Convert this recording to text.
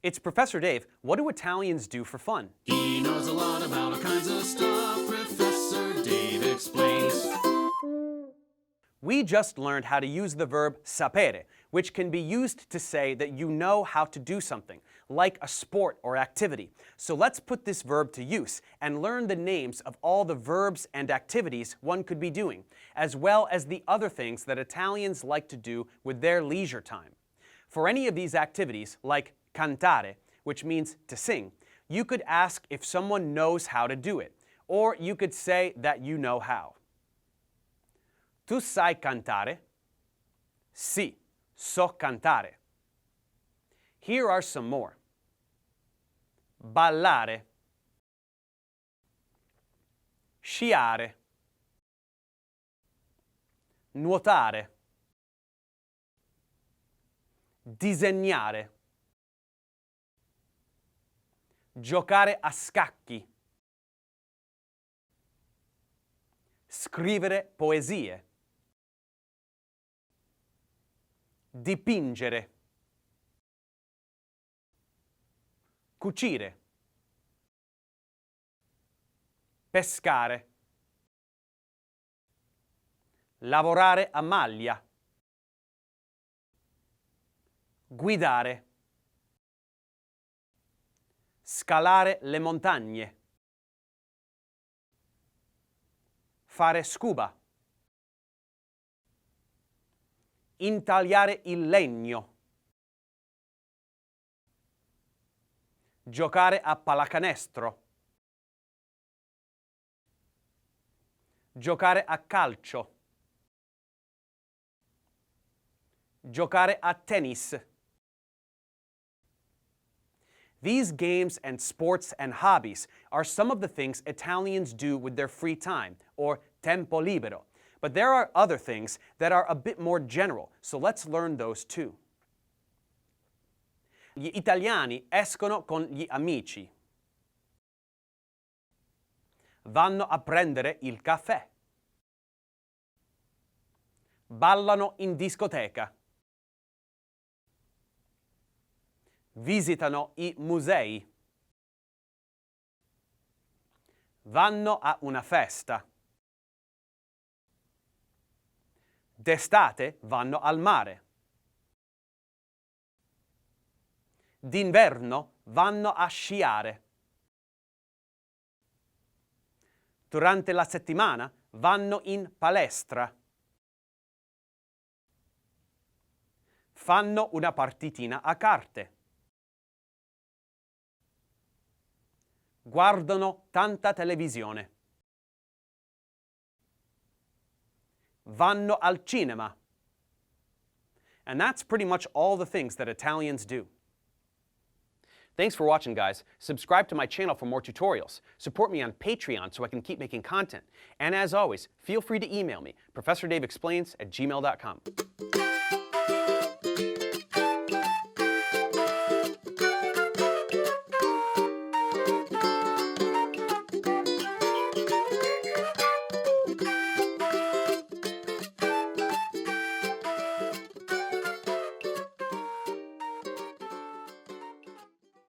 It's Professor Dave. What do Italians do for fun? He knows a lot about all kinds of stuff. Professor Dave explains. We just learned how to use the verb sapere, which can be used to say that you know how to do something, like a sport or activity. So let's put this verb to use and learn the names of all the verbs and activities one could be doing, as well as the other things that Italians like to do with their leisure time. For any of these activities, like cantare, which means to sing, you could ask if someone knows how to do it, or you could say that you know how. Tu sai cantare? Sì, so cantare. Here are some more. Ballare. Sciare. Nuotare. Disegnare. Giocare a scacchi. Scrivere poesie. Dipingere. Cucire. Pescare. Lavorare a maglia. Guidare. Scalare le montagne. Fare scuba. Intagliare il legno. Giocare a pallacanestro. Giocare a calcio. Giocare a tennis. These games and sports and hobbies are some of the things Italians do with their free time, or tempo libero. But there are other things that are a bit more general, so let's learn those too. Gli italiani escono con gli amici. Vanno a prendere il caffè. Ballano in discoteca. Visitano i musei. Vanno a una festa. D'estate vanno al mare. D'inverno vanno a sciare. Durante la settimana vanno in palestra. Fanno una partitina a carte. Guardano tanta televisione. Vanno al cinema. And that's pretty much all the things that Italians do. Thanks for watching, guys. Subscribe to my channel for more tutorials. Support me on Patreon so I can keep making content. And as always, feel free to email me, ProfessorDaveExplains@gmail.com.